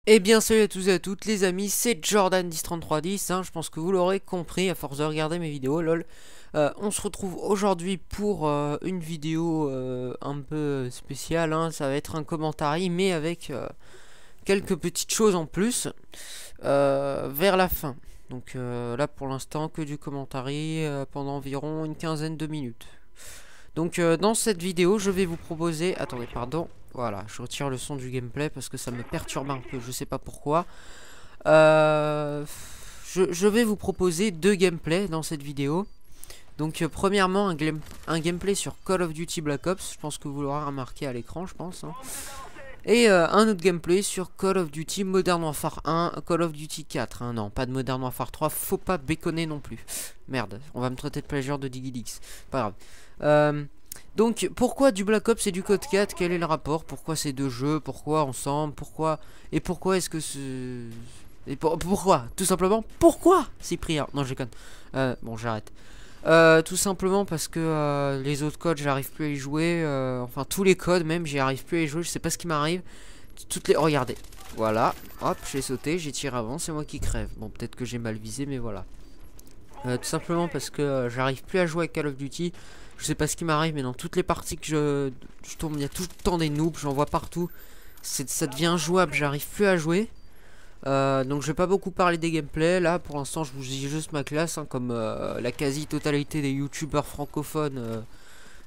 Eh bien salut à tous et à toutes les amis, c'est Jordan103310, je pense que vous l'aurez compris à force de regarder mes vidéos, lol. On se retrouve aujourd'hui pour une vidéo un peu spéciale, ça va être un commentaire mais avec quelques petites choses en plus vers la fin. Donc là pour l'instant que du commentaire pendant environ une quinzaine de minutes. Donc dans cette vidéo je vais vous proposer, attendez pardon, voilà, je retire le son du gameplay parce que ça me perturbe un peu, je sais pas pourquoi. Je vais vous proposer deux gameplays dans cette vidéo. Donc premièrement un gameplay sur Call of Duty Black Ops, je pense que vous l'aurez remarqué à l'écran je pense. Et un autre gameplay sur Call of Duty Modern Warfare 1, Call of Duty 4. Non, pas de Modern Warfare 3, faut pas béconner non plus. Merde, on va me traiter de plagieur de Digidix. Pas grave. Donc, pourquoi du Black Ops et du Code 4? Quel est le rapport? Pourquoi ces deux jeux? Pourquoi ensemble? Pourquoi? Et pourquoi est-ce que ce... Et pourquoi? Tout simplement, pourquoi Cyprien? Non, je déconne. Bon, j'arrête. Tout simplement parce que les autres codes j'arrive plus à y jouer, enfin tous les codes même j'y arrive plus à y jouer, je sais pas ce qui m'arrive. Toutes les... regardez, voilà, hop j'ai sauté, j'ai tiré avant, c'est moi qui crève. Bon peut-être que j'ai mal visé mais voilà. Tout simplement parce que j'arrive plus à jouer à Call of Duty. Je sais pas ce qui m'arrive mais dans toutes les parties que je tombe il y a tout le temps des noobs, j'en vois partout. Ça devient injouable, j'arrive plus à jouer. Donc je vais pas beaucoup parler des gameplays. Là pour l'instant je vous dis juste ma classe, comme la quasi-totalité des youtubeurs francophones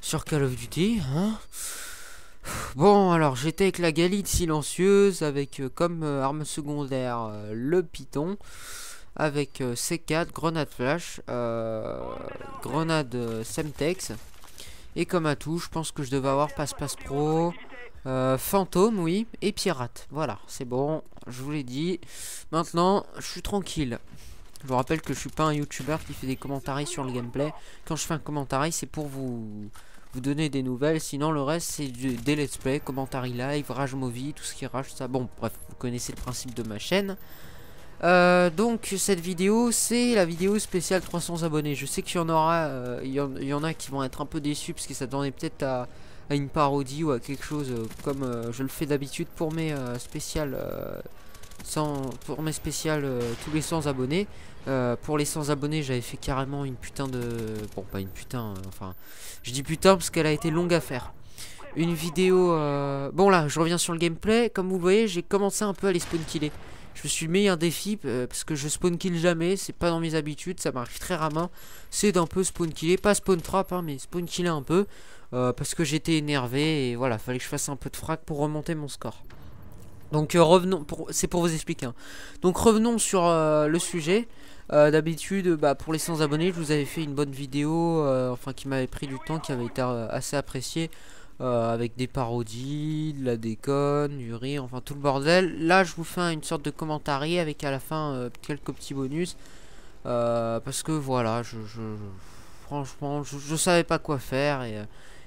sur Call of Duty. Bon alors j'étais avec la Galide silencieuse, avec comme arme secondaire le Python, avec C4, grenade flash, grenade Semtex, et comme atout je pense que je devais avoir passe-passe pro, fantôme, oui, et pirate. Voilà, c'est bon, je vous l'ai dit. Maintenant, je suis tranquille. Je vous rappelle que je suis pas un youtubeur qui fait des commentaires sur le gameplay. Quand je fais un commentaire, c'est pour vous donner des nouvelles. Sinon, le reste, c'est des let's play, commentaires live, rage movie, tout ce qui rage, ça. Bon, bref, vous connaissez le principe de ma chaîne. Donc cette vidéo c'est la vidéo spéciale 300 abonnés. Je sais qu'il y en aura, il y en a qui vont être un peu déçus parce que ça s'attendait peut-être à une parodie ou à quelque chose comme je le fais d'habitude pour mes spéciales pour mes spéciales tous les 100 abonnés. Pour les 100 abonnés j'avais fait carrément une putain de... Bon pas une putain, enfin je dis putain parce qu'elle a été longue à faire. Une vidéo... Bon là je reviens sur le gameplay. Comme vous voyez j'ai commencé un peu à les spawn killer. Je me suis mis un défi parce que je spawn kill jamais, c'est pas dans mes habitudes, ça m'arrive très rarement. C'est d'un peu spawn killer, pas spawn trap, mais spawn killer un peu. Parce que j'étais énervé et voilà, fallait que je fasse un peu de frac pour remonter mon score. Donc revenons, c'est pour vous expliquer. Donc revenons sur le sujet. D'habitude, pour les 100 abonnés, je vous avais fait une bonne vidéo, enfin qui m'avait pris du temps, qui avait été assez appréciée. Avec des parodies, de la déconne, du rire, enfin tout le bordel. Là je vous fais une sorte de commentaire avec à la fin quelques petits bonus. Parce que voilà, franchement je savais pas quoi faire.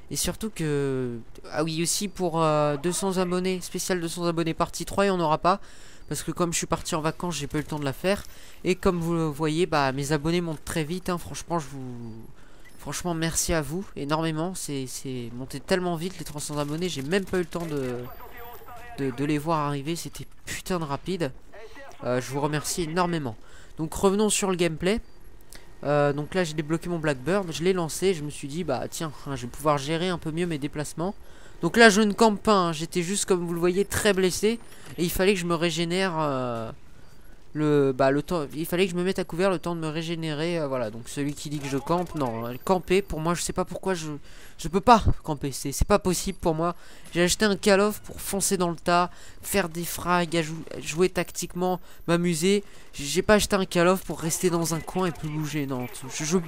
Et surtout que... Ah oui aussi pour 200 abonnés, spécial 200 abonnés partie 3 il n'y en aura pas. Parce que comme je suis parti en vacances j'ai pas eu le temps de la faire. Et comme vous le voyez mes abonnés montent très vite, franchement franchement merci à vous énormément, c'est monté tellement vite les 300 abonnés, j'ai même pas eu le temps de les voir arriver, c'était putain de rapide. Je vous remercie énormément. Donc revenons sur le gameplay. Donc là j'ai débloqué mon Blackbird, je l'ai lancé, je me suis dit tiens je vais pouvoir gérer un peu mieux mes déplacements. Donc là je ne campe pas, j'étais juste comme vous le voyez très blessé. Et il fallait que je me régénère... le temps, il fallait que je me mette à couvert le temps de me régénérer, voilà. Donc celui qui dit que je campe, non, camper pour moi je sais pas pourquoi je peux pas camper, c'est pas possible pour moi. J'ai acheté un Call of pour foncer dans le tas, faire des frags, jouer tactiquement, m'amuser. J'ai pas acheté un Call of pour rester dans un coin et plus bouger, non,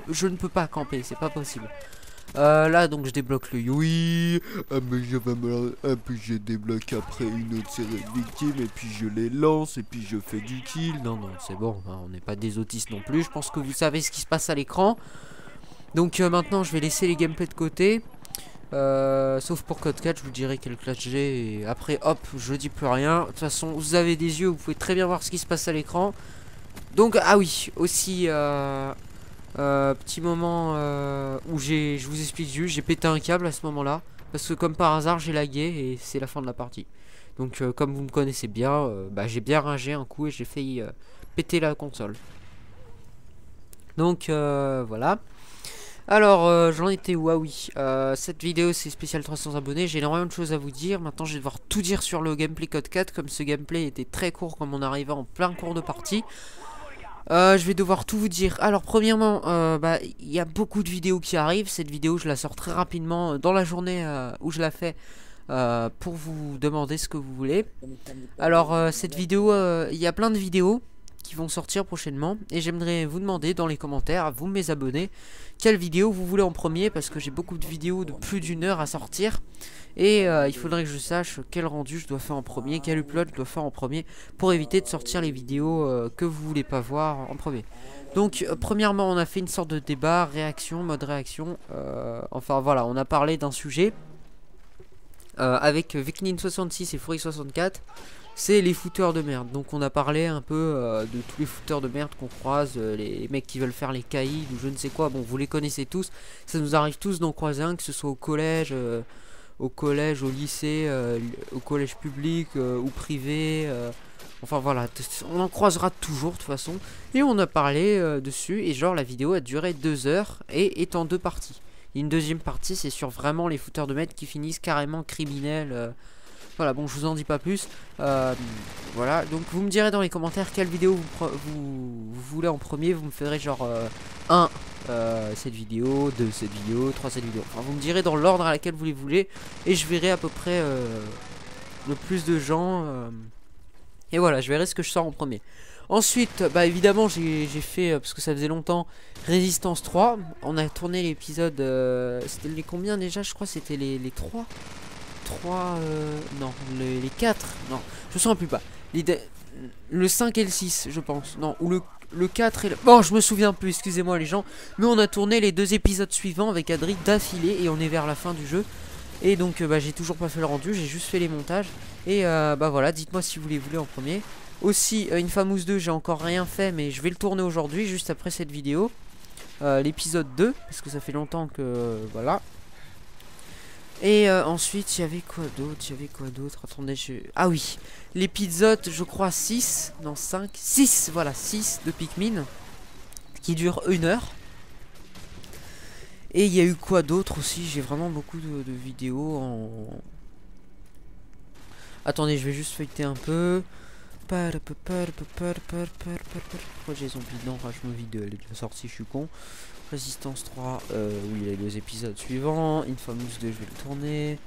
je ne peux pas camper, c'est pas possible. Là donc je débloque le Yui. Mais j'avais mal, et puis je débloque après une autre série de victimes, et puis je les lance, et puis je fais du kill. Non c'est bon, on n'est pas des autistes non plus. Je pense que vous savez ce qui se passe à l'écran. Donc maintenant je vais laisser les gameplays de côté. Sauf pour Code 4, je vous dirai quelle classe j'ai. Et après hop, je dis plus rien. De toute façon vous avez des yeux, vous pouvez très bien voir ce qui se passe à l'écran. Donc ah oui, aussi petit moment où je vous explique juste, j'ai pété un câble à ce moment là. Parce que comme par hasard j'ai lagué et c'est la fin de la partie. Donc comme vous me connaissez bien, bah, j'ai bien ragé un coup et j'ai failli péter la console. Donc voilà. Alors j'en étais où? Ah oui, cette vidéo c'est spécial 300 abonnés. J'ai énormément de choses à vous dire. Maintenant je vais devoir tout dire sur le gameplay Code 4. Comme ce gameplay était très court, comme on arrivait en plein cours de partie, je vais devoir tout vous dire. Alors premièrement, bah, il y a beaucoup de vidéos qui arrivent. Cette vidéo je la sors très rapidement dans la journée où je la fais, pour vous demander ce que vous voulez. Alors cette vidéo, il y a plein de vidéos qui vont sortir prochainement et j'aimerais vous demander dans les commentaires, à vous mes abonnés, quelle vidéo vous voulez en premier, parce que j'ai beaucoup de vidéos de plus d'une heure à sortir et il faudrait que je sache quel rendu je dois faire en premier, quel upload je dois faire en premier, pour éviter de sortir les vidéos que vous voulez pas voir en premier. Donc premièrement on a fait une sorte de débat, réaction, mode réaction, enfin voilà, on a parlé d'un sujet avec Viknin66 et Fury64. C'est les fouteurs de merde. Donc on a parlé un peu de tous les fouteurs de merde qu'on croise, les mecs qui veulent faire les caïds ou je ne sais quoi. Bon, vous les connaissez tous, ça nous arrive tous d'en croiser un, que ce soit au collège, au lycée, au collège public ou privé. Enfin voilà, on en croisera toujours de toute façon. Et on a parlé dessus et genre la vidéo a duré 2 heures et est en 2 parties. Une deuxième partie c'est sur vraiment les fouteurs de merde qui finissent carrément criminels. Voilà, bon, je vous en dis pas plus. Voilà, donc vous me direz dans les commentaires quelle vidéo vous voulez en premier. Vous me ferez genre 1 cette vidéo, 2 cette vidéo, 3 cette vidéo. Enfin, vous me direz dans l'ordre à laquelle vous les voulez et je verrai à peu près le plus de gens. Et voilà, je verrai ce que je sors en premier. Ensuite, bah évidemment, j'ai fait, parce que ça faisait longtemps, Résistance 3. On a tourné l'épisode, c'était les combien déjà? Je crois que c'était les 3. Non, les 4, non, je me souviens plus pas. Le 5 et le 6, je pense. Non, ou le 4 et le... Bon, je me souviens plus, excusez-moi les gens. Mais on a tourné les 2 épisodes suivants avec Adric d'affilée et on est vers la fin du jeu. Et donc, bah, j'ai toujours pas fait le rendu, j'ai juste fait les montages. Et bah voilà, dites-moi si vous les voulez en premier. Aussi, Infamous 2, j'ai encore rien fait, mais je vais le tourner aujourd'hui, juste après cette vidéo. L'épisode 2, parce que ça fait longtemps que... voilà. Et ensuite, il y avait quoi d'autre? Attendez, ah oui, l'épisode, je crois, 6, non 5, 6, voilà, 6 de Pikmin, qui dure 1 heure. Et il y a eu quoi d'autre aussi? J'ai vraiment beaucoup de vidéos en... Attendez, je vais juste feuilleter un peu. Pourquoi j'ai zombie? Non, Rage Movie 2, elle est déjà sortie, je suis con. Résistance 3, oui, il y a les 2 épisodes suivants. Infamous 2, je vais le tourner.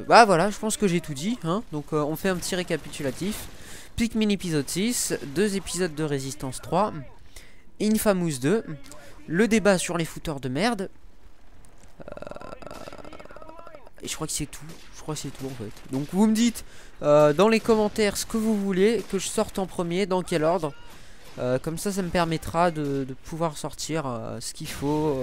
Bah voilà, je pense que j'ai tout dit, hein. Donc on fait un petit récapitulatif. Pikmin épisode 6, 2 épisodes de Résistance 3, Infamous 2, le débat sur les fouteurs de merde. Et je crois que c'est tout. Je crois que c'est tout en fait. Donc vous me dites dans les commentaires ce que vous voulez que je sorte en premier, dans quel ordre. Comme ça me permettra de pouvoir sortir ce qu'il faut,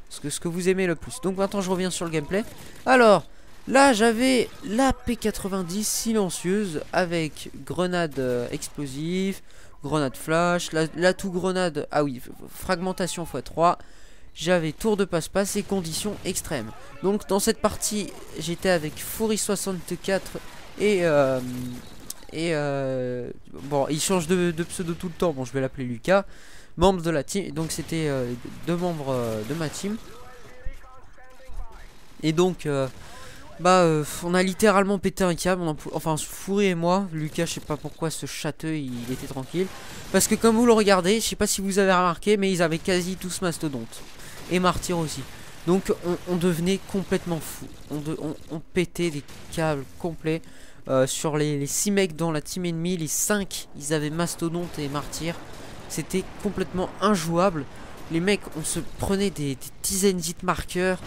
ce que vous aimez le plus. Donc maintenant je reviens sur le gameplay. Alors là j'avais la P90 silencieuse avec grenade explosive, grenade flash, l'atout grenade, ah oui, fragmentation x3. J'avais tour de passe-passe et conditions extrêmes. Donc dans cette partie j'étais avec Fury64 bon, il change de pseudo tout le temps. Bon, je vais l'appeler Lucas, membre de la team. Donc c'était 2 membres de ma team. Et donc on a littéralement pété un câble. Enfin, Fury et moi. Lucas, je sais pas pourquoi ce châteux il était tranquille, parce que comme vous le regardez, je sais pas si vous avez remarqué, mais ils avaient quasi tous mastodonte et martyr aussi. Donc on devenait complètement fou. On pétait des câbles complets. Sur les 6 mecs dans la team ennemie, les 5 ils avaient mastodonte et martyr. C'était complètement injouable. Les mecs, on se prenait des dizaines d'hit marqueurs.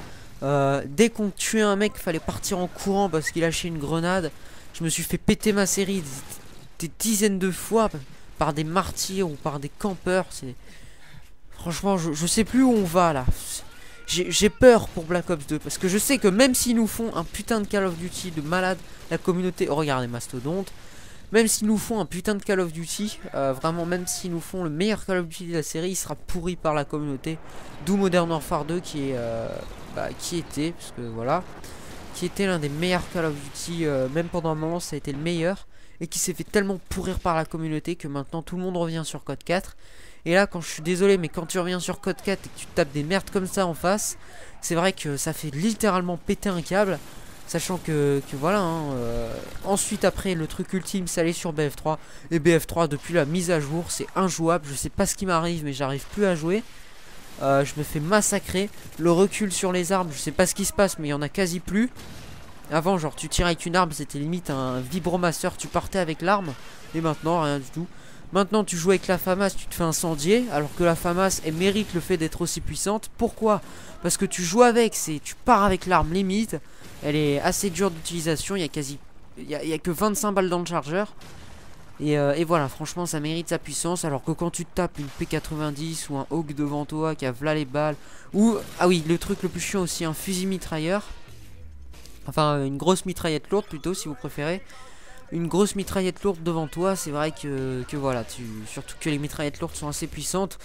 Dès qu'on tuait un mec, il fallait partir en courant parce qu'il lâchait une grenade. Je me suis fait péter ma série des dizaines de fois par des martyrs ou par des campeurs. Franchement, je sais plus où on va là. J'ai peur pour Black Ops 2 parce que je sais que même s'ils nous font un putain de Call of Duty de malade, la communauté, oh regardez Mastodonte, même s'ils nous font un putain de Call of Duty, vraiment même s'ils nous font le meilleur Call of Duty de la série, il sera pourri par la communauté. D'où Modern Warfare 2 qui était, parce que voilà, qui était l'un des meilleurs Call of Duty, même pendant un moment ça a été le meilleur, et qui s'est fait tellement pourrir par la communauté que maintenant tout le monde revient sur Code 4. Et là, quand je suis désolé, mais quand tu reviens sur Code 4 et que tu tapes des merdes comme ça en face, c'est vrai que ça fait littéralement péter un câble. Sachant que voilà, hein, ensuite après le truc ultime c'est aller sur BF3. Et BF3 depuis la mise à jour c'est injouable, je sais pas ce qui m'arrive mais j'arrive plus à jouer. Je me fais massacrer. Le recul sur les armes, je sais pas ce qui se passe mais il y en a quasi plus. Avant genre tu tirais avec une arme, c'était limite un vibromasseur, tu partais avec l'arme. Et maintenant rien du tout. Maintenant tu joues avec la FAMAS, tu te fais incendier. Alors que la FAMAS elle mérite le fait d'être aussi puissante. Pourquoi? Parce que tu joues avec, tu pars avec l'arme limite. Elle est assez dure d'utilisation, il y a que 25 balles dans le chargeur. Et voilà, franchement ça mérite sa puissance. Alors que quand tu te tapes une P90 ou un Hawk devant toi qui a v'là les balles, ou, ah oui, le truc le plus chiant aussi, un fusil mitrailleur. Enfin une grosse mitraillette lourde plutôt si vous préférez. Une grosse mitraillette lourde devant toi, c'est vrai que voilà, surtout que les mitraillettes lourdes sont assez puissantes.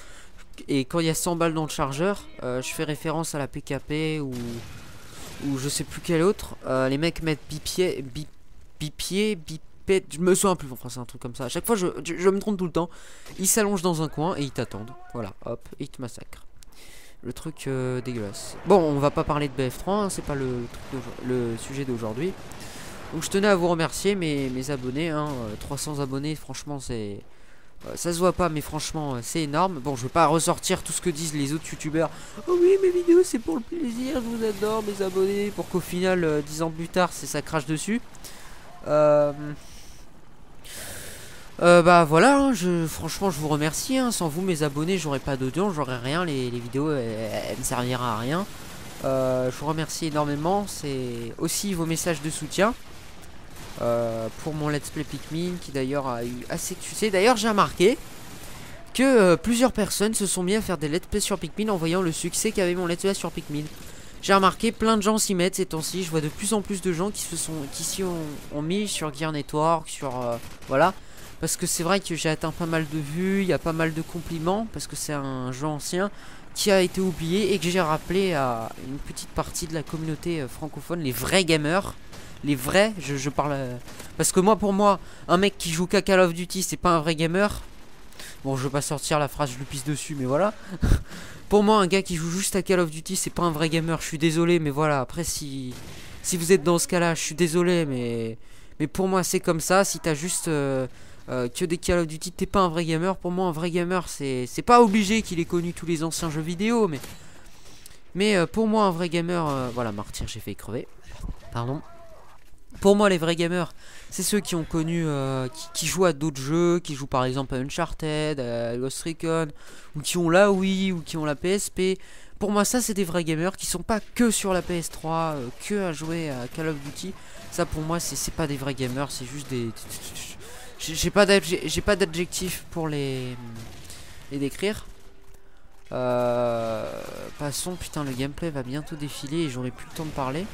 Et quand il y a 100 balles dans le chargeur, je fais référence à la PKP ou je sais plus quel autre. Les mecs mettent bipied, bipède, je me souviens plus en français, un truc comme ça. À chaque fois je me trompe tout le temps. Ils s'allongent dans un coin et ils t'attendent. Voilà, hop, et ils te massacrent. Le truc dégueulasse. Bon, on va pas parler de BF3, hein, c'est pas le sujet d'aujourd'hui. Donc je tenais à vous remercier mes abonnés, hein, 300 abonnés, franchement c'est... ça se voit pas mais franchement c'est énorme. Bon, je vais pas ressortir tout ce que disent les autres youtubeurs. Oh oui, mes vidéos c'est pour le plaisir, je vous adore mes abonnés. Pour qu'au final 10 ans plus tard ça crache dessus. Bah voilà, hein, franchement je vous remercie, hein. Sans vous mes abonnés j'aurais pas d'audience, j'aurais rien, les vidéos elles ne serviraient à rien. Je vous remercie énormément. C'est aussi vos messages de soutien pour mon let's play Pikmin qui d'ailleurs a eu assez de succès. D'ailleurs j'ai remarqué que plusieurs personnes se sont mis à faire des let's play sur Pikmin en voyant le succès qu'avait mon let's play sur Pikmin. J'ai remarqué plein de gens s'y mettent ces temps-ci. Je vois de plus en plus de gens qui s'y ont mis sur Gear Network, sur voilà. Parce que c'est vrai que j'ai atteint pas mal de vues, il y a pas mal de compliments parce que c'est un jeu ancien qui a été oublié et que j'ai rappelé à une petite partie de la communauté francophone, les vrais gamers. Les vrais, je parle... parce que moi, pour moi, un mec qui joue qu'à Call of Duty, c'est pas un vrai gamer. Bon, je vais pas sortir la phrase, je lui pisse dessus, mais voilà. Pour moi, un gars qui joue juste à Call of Duty, c'est pas un vrai gamer, je suis désolé, mais voilà. Après, si vous êtes dans ce cas-là, je suis désolé, mais pour moi, c'est comme ça. Si t'as juste que des Call of Duty, t'es pas un vrai gamer. Pour moi, un vrai gamer, c'est pas obligé qu'il ait connu tous les anciens jeux vidéo, mais pour moi, un vrai gamer... voilà, Martyr, j'ai fait crever. Pardon. Pour moi les vrais gamers c'est ceux qui ont connu qui jouent à d'autres jeux, qui jouent par exemple à Uncharted, à Ghost Recon, ou qui ont la Wii ou qui ont la PSP. Pour moi ça c'est des vrais gamers qui sont pas que sur la PS3, que à jouer à Call of Duty. Ça pour moi c'est pas des vrais gamers, c'est juste des... J'ai pas d'adjectif pour les décrire. Passons, putain le gameplay va bientôt défiler et j'aurai plus le temps de parler.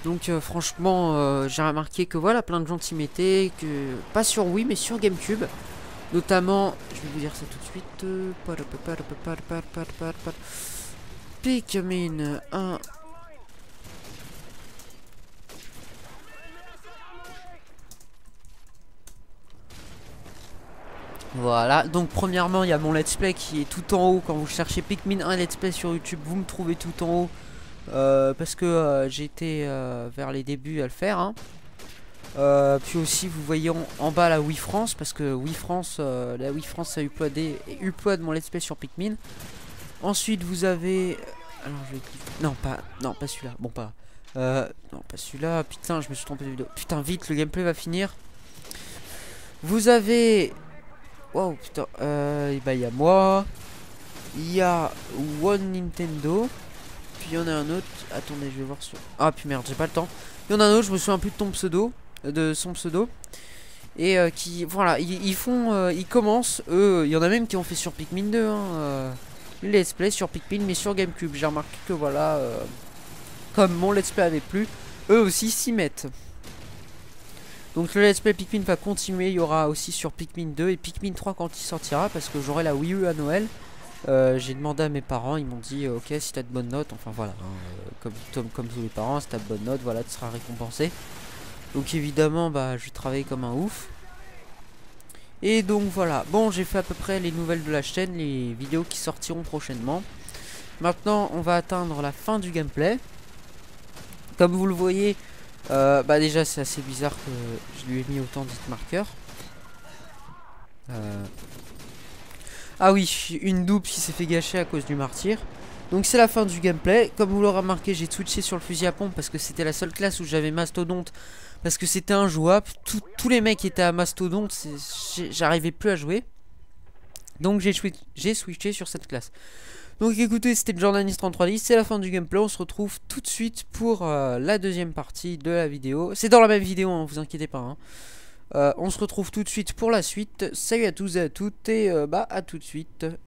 Donc franchement j'ai remarqué que voilà plein de gens s'y mettaient, que pas sur Wii mais sur GameCube. Notamment, je vais vous dire ça tout de suite. Pikmin 1. Voilà, donc premièrement il y a mon let's play qui est tout en haut. Quand vous cherchez Pikmin 1 let's play sur YouTube, vous me trouvez tout en haut. Parce que j'ai été vers les débuts à le faire hein. Puis aussi vous voyez en bas la Wii France, parce que Wii France, la Wii France a upload mon let's play sur Pikmin. Ensuite vous avez... alors je vais... non pas celui-là, bon pas... non pas celui-là, putain je me suis trompé de vidéo. Putain vite, le gameplay va finir. Vous avez... wow putain, bah il y a moi, il y a One Nintendo. Puis il y en a un autre, attendez je vais voir sur... ah puis merde j'ai pas le temps. Il y en a un autre, je me souviens plus de ton pseudo, de son pseudo. Et qui, voilà, ils font, ils commencent, eux, il y en a même qui ont fait sur Pikmin 2 hein, les let's play sur Pikmin mais sur Gamecube. J'ai remarqué que voilà, comme mon let's play avait plu, eux aussi s'y mettent. Donc le let's play Pikmin va continuer, il y aura aussi sur Pikmin 2 et Pikmin 3 quand il sortira, parce que j'aurai la Wii U à Noël. J'ai demandé à mes parents, ils m'ont dit ok, si t'as de bonnes notes, enfin voilà, hein, comme tous les parents, si t'as de bonnes notes, voilà, tu seras récompensé. Donc évidemment, bah je travaille comme un ouf. Et donc voilà, bon, j'ai fait à peu près les nouvelles de la chaîne, les vidéos qui sortiront prochainement. Maintenant, on va atteindre la fin du gameplay. Comme vous le voyez, bah déjà c'est assez bizarre que je lui ai mis autant de marqueurs. Ah oui, une double qui s'est fait gâcher à cause du martyr. Donc c'est la fin du gameplay. Comme vous l'aurez remarqué, j'ai switché sur le fusil à pompe parce que c'était la seule classe où j'avais mastodonte. Parce que c'était injouable. Tous les mecs étaient à mastodonte, j'arrivais plus à jouer. Donc j'ai switché sur cette classe. Donc écoutez, c'était Jordanis3310, c'est la fin du gameplay. On se retrouve tout de suite pour la deuxième partie de la vidéo. C'est dans la même vidéo, hein, vous inquiétez pas, hein. On se retrouve tout de suite pour la suite. Salut à tous et à toutes et bah à tout de suite.